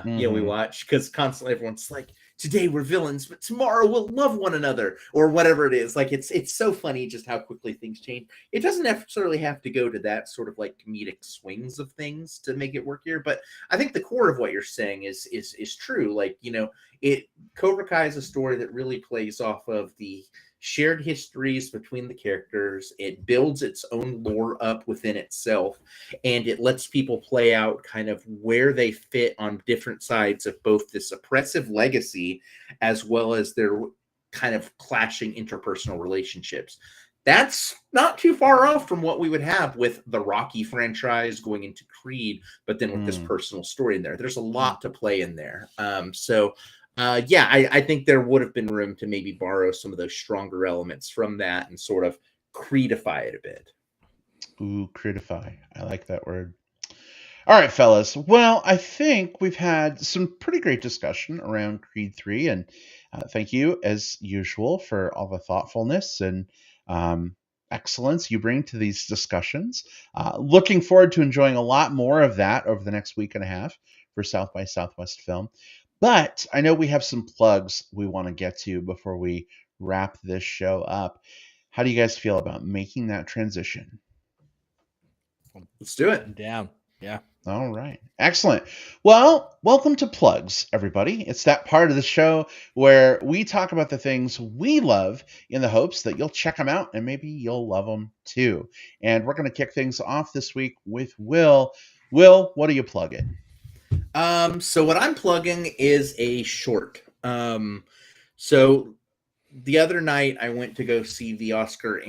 D: we watch, because constantly everyone's like, today we're villains, but tomorrow we'll love one another, or whatever it is. Like, it's so funny just how quickly things change. It doesn't necessarily have to go to that sort of like comedic swings of things to make it work here, but I think the core of what you're saying is true. Like, Cobra Kai is a story that really plays off of the shared histories between the characters. It builds its own lore up within itself, and it lets people play out kind of where they fit on different sides of both this oppressive legacy as well as their kind of clashing interpersonal relationships. That's not too far off from what we would have with the Rocky franchise going into Creed, but then with this personal story in there. There's a lot to play in there. I think there would have been room to maybe borrow some of those stronger elements from that and sort of Creedify it a bit.
B: Ooh, Creedify. I like that word. All right, fellas. Well, I think we've had some pretty great discussion around Creed 3, and thank you, as usual, for all the thoughtfulness and excellence you bring to these discussions. Looking forward to enjoying a lot more of that over the next week and a half for South by Southwest Film. But I know we have some plugs we want to get to before we wrap this show up. How do you guys feel about making that transition?
D: Let's do it.
C: I'm down. Yeah.
B: All right. Excellent. Well, welcome to Plugs, everybody. It's that part of the show where we talk about the things we love in the hopes that you'll check them out and maybe you'll love them too. And we're going to kick things off this week with Will. Will, what are you plugging?
D: So what I'm plugging is a short. So the other night I went to go see the Oscar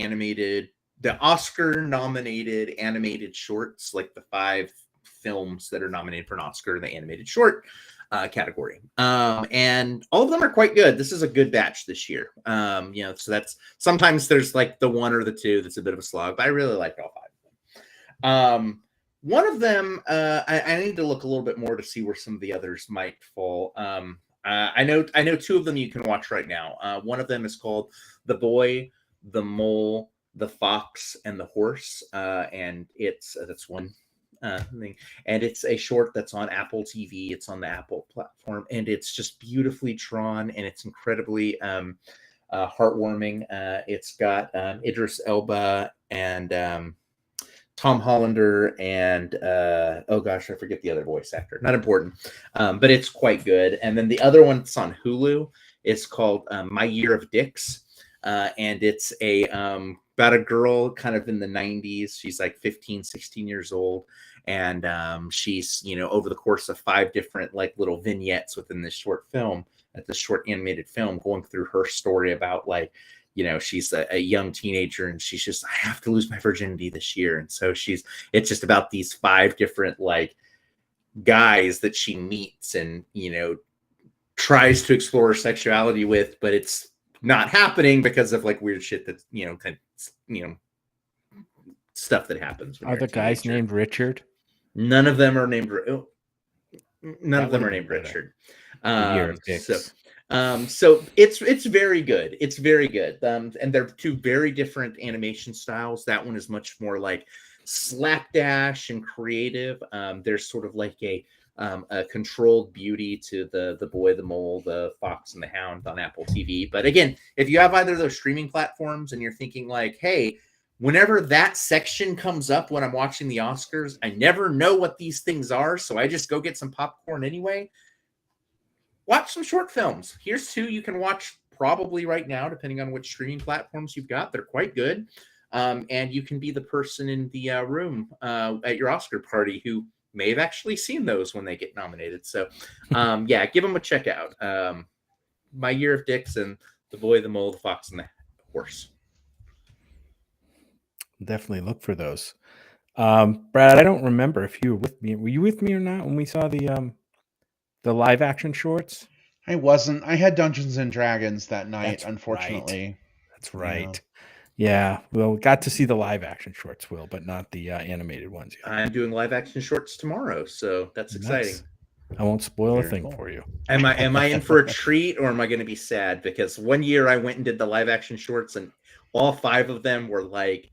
D: nominated animated shorts, like the 5 films that are nominated for an Oscar in the animated short category. And all of them are quite good. This is a good batch this year. So that's, sometimes there's like the 1 or the 2 that's a bit of a slog, but I really like all 5 of them. One of them, I need to look a little bit more to see where some of the others might fall. I know 2 of them you can watch right now. One of them is called The Boy, the Mole, the Fox, and the Horse, and that's one thing. And it's a short that's on Apple TV. It's on the Apple platform, and it's just beautifully drawn, and it's incredibly heartwarming. It's got Idris Elba and Tom Hollander and I forget the other voice actor. Not important, but it's quite good. And then the other one that's on Hulu is called My Year of Dicks, and it's about a girl kind of in the 90s. She's like 15, 16 years old, and she's over the course of 5 different like little vignettes within this short animated film, going through her story about like, she's a young teenager and she's just, I have to lose my virginity this year. And so it's just about these 5 different like guys that she meets and, tries to explore her sexuality with, but it's not happening because of like weird shit that's, stuff that happens.
C: Are the guys named Richard?
D: None of them are named Richard.
C: Year of Dicks.
D: So it's very good. It's very good. And they're 2 very different animation styles. That one is much more like slapdash and creative. There's sort of like a a controlled beauty to the Boy, the Mole, the Fox, and the Hound on Apple TV. But again, if you have either of those streaming platforms and you're thinking like, hey, whenever that section comes up when I'm watching the Oscars, I never know what these things are, so I just go get some popcorn anyway. Watch some short films. Here's two you can watch probably right now, depending on which streaming platforms you've got. They're quite good. And you can be the person in the room at your Oscar party who may have actually seen those when they get nominated. So, yeah, give them a check out. My Year of Dicks and The Boy, the Mole, the Fox, and the Horse.
C: Definitely look for those. Brad, I don't remember if you were with me. Were you with me or not when we saw the live action shorts?
B: I wasn't. I had Dungeons and Dragons that night,
C: That's
B: unfortunately.
C: Right. That's right. Yeah. Well, we got to see the live action shorts, Will, but not the animated ones yet.
D: I'm doing live action shorts tomorrow, so that's exciting.
C: I won't spoil
B: Very
C: a thing
B: cool.
C: for you.
D: Am I in for a treat, or am I going to be sad? Because one year I went and did the live action shorts, and all 5 of them were like,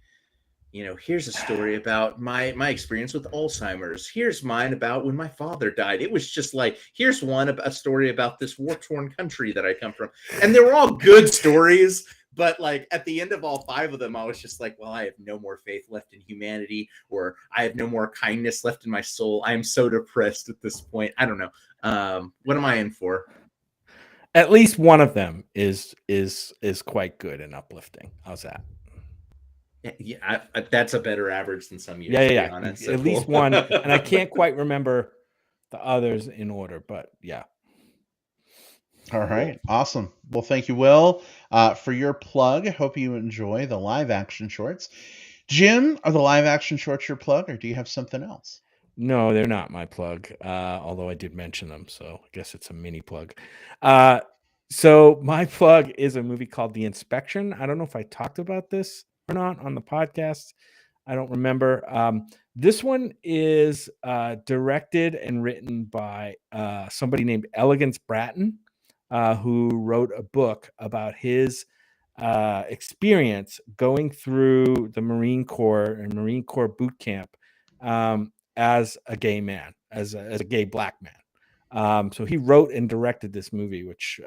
D: here's a story about my experience with Alzheimer's. Here's mine about when my father died. It was just like, here's a story about this war-torn country that I come from. And they were all good stories, but like at the end of all 5 of them, I was just like, well, I have no more faith left in humanity, or I have no more kindness left in my soul. I am so depressed at this point. I don't know. What am I in for?
C: At least one of them is quite good and uplifting. How's that?
D: Yeah, that's a better average than some years.
C: Yeah.
D: To be honest.
C: At least one, and I can't quite remember the others in order, but yeah.
B: All right. Awesome. Well, thank you, Will, for your plug. Hope you enjoy the live action shorts. Jim, are the live action shorts your plug, or do you have something else?
C: No, they're not my plug, although I did mention them, so I guess it's a mini plug. So my plug is a movie called The Inspection. I don't know if I talked about this or not on the podcast. I don't remember. This one is directed and written by somebody named Elegance Bratton, who wrote a book about his experience going through the Marine Corps and Marine Corps boot camp as a gay man, as a gay black man. So he wrote and directed this movie, which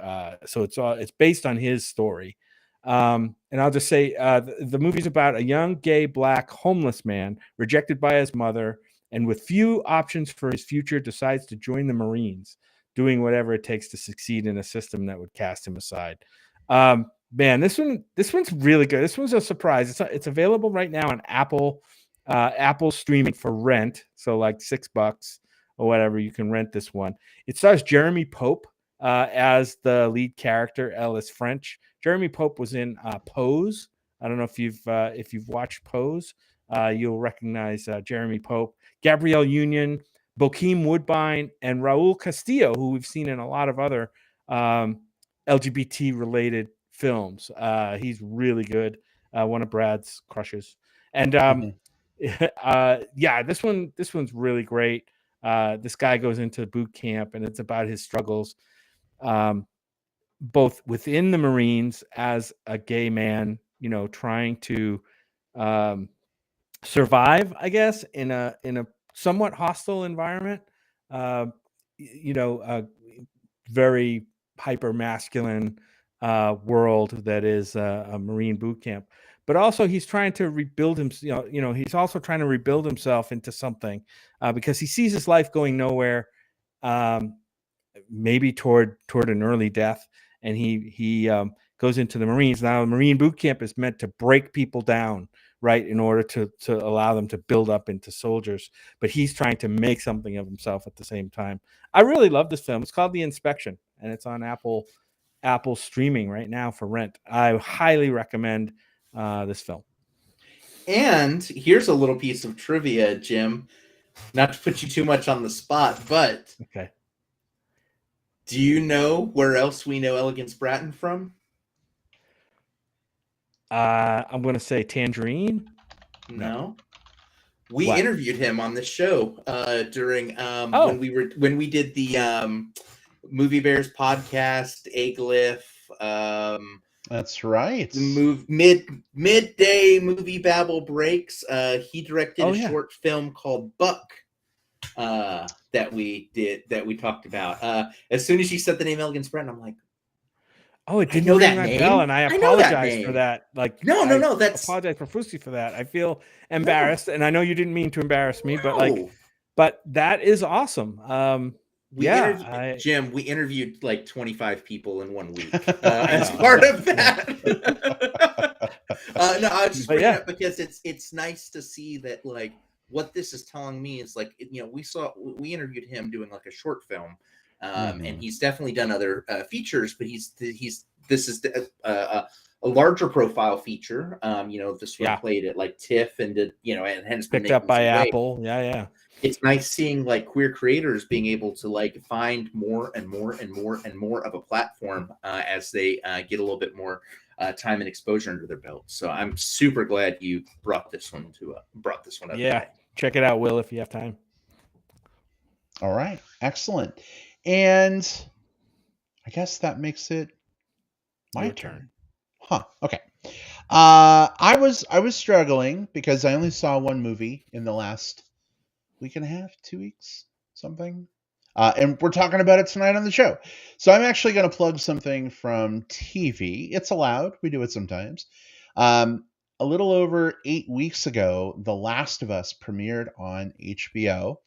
C: so it's based on his story. And I'll just say the movie's about a young gay black homeless man rejected by his mother, and with few options for his future, decides to join the Marines, doing whatever it takes to succeed in a system that would cast him aside. Man, this one's really good. This one's a surprise. It's available right now on Apple streaming for rent, so like $6 or whatever. You can rent this one. It stars Jeremy Pope as the lead character, Ellis French. Jeremy Pope was in Pose. I don't know if you've watched Pose. You'll recognize Jeremy Pope, Gabrielle Union, Bokeem Woodbine, and Raul Castillo, who we've seen in a lot of other LGBT-related films. He's really good. One of Brad's crushes. And yeah, this one's really great. This guy goes into boot camp, and it's about his struggles, both within the Marines as a gay man, trying to survive, I guess, in a somewhat hostile environment. Very hyper masculine world that is a Marine boot camp. But also he's trying to rebuild himself. He's also trying to rebuild himself into something because he sees his life going nowhere, maybe toward an early death. And he goes into the Marines. Now, the Marine boot camp is meant to break people down, right, in order to allow them to build up into soldiers. But he's trying to make something of himself at the same time. I really love this film. It's called The Inspection, and it's on Apple streaming right now for rent. I highly recommend this film.
D: And here's a little piece of trivia, Jim. Not to put you too much on the spot, but
C: okay.
D: Do you know where else we know Elegance Bratton from?
C: I'm going to say Tangerine.
D: No. We interviewed him on the show during when we did the Movie Bears podcast, A-Glyph.
B: That's right.
D: Midday movie babble breaks. He directed a short film called Buck that that we talked about. As soon as you said the name Elegant Spread, I'm like,
C: Oh, it
D: I
C: didn't
D: know
C: ring
D: that
C: my
D: name.
C: bell, and I
D: I know that
C: apologize for
D: name.
C: that. Like,
D: No,
C: I
D: that's
C: apologize profusely for that. I feel embarrassed, and I know you didn't mean to embarrass me, but that is awesome.
D: Jim, we interviewed like 25 people in 1 week
C: I
D: as
C: know,
D: part
C: I know.
D: of that. No, I was just
C: But
D: bringing it
C: yeah.
D: up because it's nice to see that, like, what this is telling me is, like, we interviewed him doing like a short film, and he's definitely done other features, but this is a larger profile feature. This one played at like TIFF and did, and has been
C: Picked up
D: making
C: by
D: some waves.
C: Apple. Yeah.
D: It's nice seeing like queer creators being able to like find more and more and more and more of a platform as they get a little bit more time and exposure under their belt. So I'm super glad you brought this one up.
C: Yeah.
D: Today.
C: Check it out, Will, if you have time.
B: All right. Excellent. And I guess that makes it my
C: Your
B: turn. Huh. Okay. I was struggling because I only saw one movie in the last week and a half, 2 weeks, something. And we're talking about it tonight on the show. So I'm actually going to plug something from TV. It's allowed. We do it sometimes. A little over 8 weeks ago, The Last of Us premiered on HBO.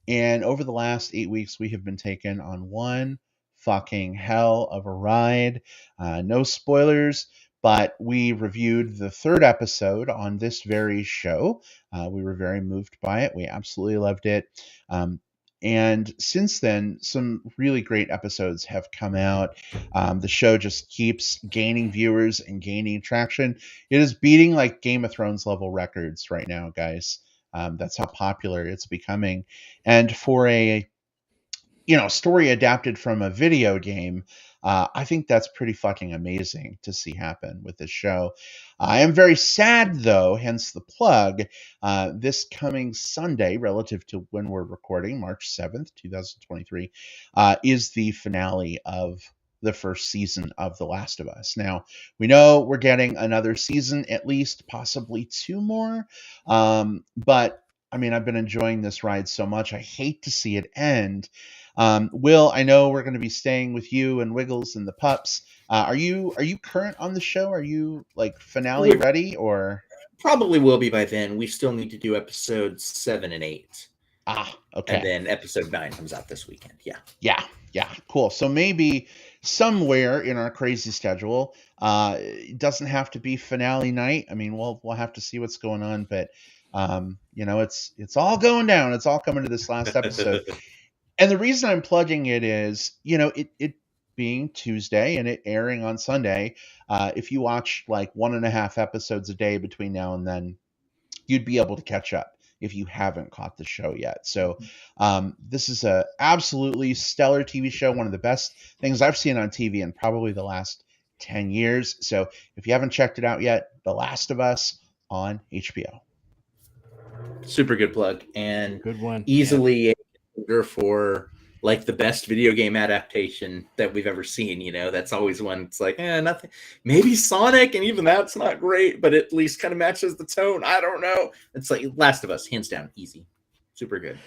B: And over the last 8 weeks, we have been taken on one fucking hell of a ride. No spoilers, but we reviewed the third episode on this very show. We were very moved by it. We absolutely loved it. And since then, some really great episodes have come out. The show just keeps gaining viewers and gaining traction. It is beating like Game of Thrones level records right now, guys. That's how popular it's becoming. And for a story adapted from a video game, I think that's pretty fucking amazing to see happen with this show. I am very sad, though, hence the plug. This coming Sunday, relative to when we're recording, March 7th, 2023, is the finale of the first season of The Last of Us. Now, we know we're getting another season, at least, possibly 2 more. But, I mean, I've been enjoying this ride so much. I hate to see it end. Will, I know we're going to be staying with you and Wiggles and the pups. Are you current on the show? Are you like finale ready or?
D: Probably will be by then. We still need to do episodes 7 and 8.
B: Okay.
D: And then episode 9 comes out this weekend.
B: Yeah. Cool. So maybe somewhere in our crazy schedule, it doesn't have to be finale night. I mean, we'll have to see what's going on, but it's all going down. It's all coming to this last episode. And the reason I'm plugging it is, it being Tuesday and it airing on Sunday. If you watch like 1.5 episodes a day between now and then, you'd be able to catch up if you haven't caught the show yet. So this is a absolutely stellar TV show. One of the best things I've seen on TV in probably the last 10 years. So if you haven't checked it out yet, The Last of Us on HBO.
D: Super good plug and
C: good one.
D: Easily for like the best video game adaptation that we've ever seen. That's always one. It's like, nothing. Maybe Sonic, and even that's not great, but at least kind of matches the tone. I don't know. It's like Last of Us, hands down, easy, super good.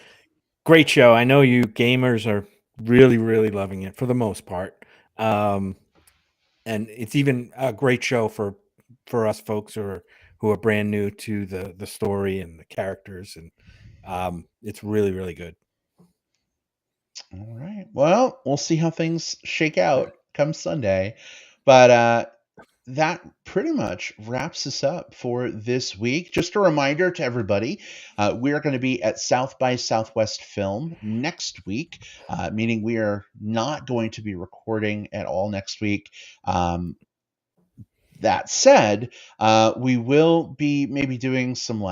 C: Great show. I know you gamers are really, really loving it for the most part. And it's even a great show for us folks who are brand new to the story and the characters, and it's really, really good.
B: All right. Well, we'll see how things shake out come Sunday. But that pretty much wraps us up for this week. Just a reminder to everybody, we're going to be at South by Southwest Film next week, meaning we are not going to be recording at all next week. That said, we will be maybe doing some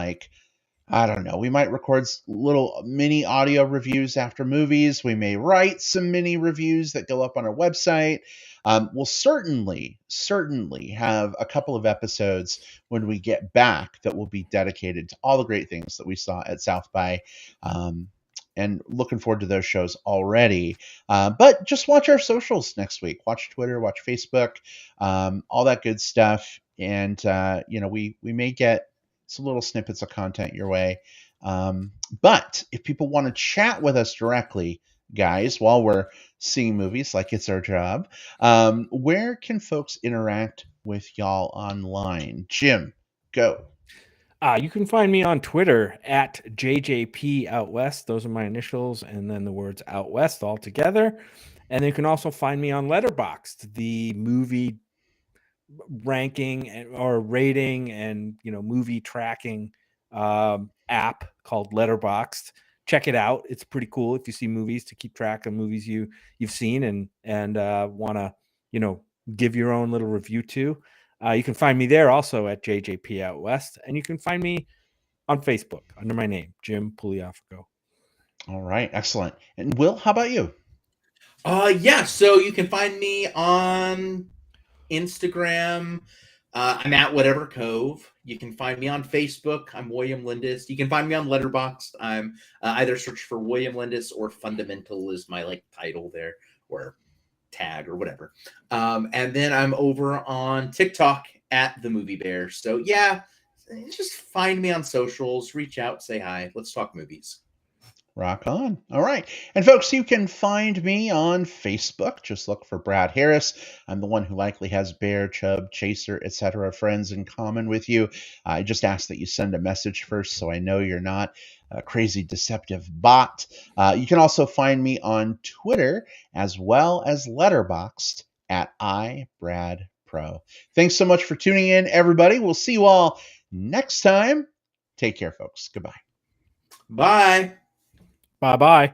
B: I don't know. We might record little mini audio reviews after movies. We may write some mini reviews that go up on our website. We'll certainly have a couple of episodes when we get back that will be dedicated to all the great things that we saw at South by. And looking forward to those shows already. But just watch our socials next week. Watch Twitter, watch Facebook, all that good stuff. And, we may get some little snippets of content your way But if people want to chat with us directly, guys, while we're seeing movies like it's our job, where can folks interact with y'all online? Jim, go.
C: You can find me on Twitter at JJP Out West. Those are my initials, and then the words Out West all together. And you can also find me on Letterboxd, the movie ranking or rating and movie tracking app called Letterboxd. Check it out; it's pretty cool if you see movies to keep track of movies you've seen and want to give your own little review to. You can find me there also at JJP Out West, and you can find me on Facebook under my name, Jim Pugliafico.
B: All right, excellent. And Will, how about you?
D: Yeah, so you can find me on Instagram. I'm at Whatever Cove. You can find me on Facebook. I'm William Lindis. You can find me on Letterboxd. I'm either search for William Lindis or Fundamental is my title there, or tag or whatever. And then I'm over on TikTok at The Movie Bear. So yeah, just find me on socials, reach out, say hi. Let's talk movies.
B: Rock on. All right. And folks, you can find me on Facebook. Just look for Brad Harris. I'm the one who likely has Bear, Chub, Chaser, etc. friends in common with you. I just ask that you send a message first so I know you're not a crazy deceptive bot. You can also find me on Twitter as well as Letterboxd at iBradPro. Thanks so much for tuning in, everybody. We'll see you all next time. Take care, folks. Goodbye.
D: Bye.
C: Bye-bye.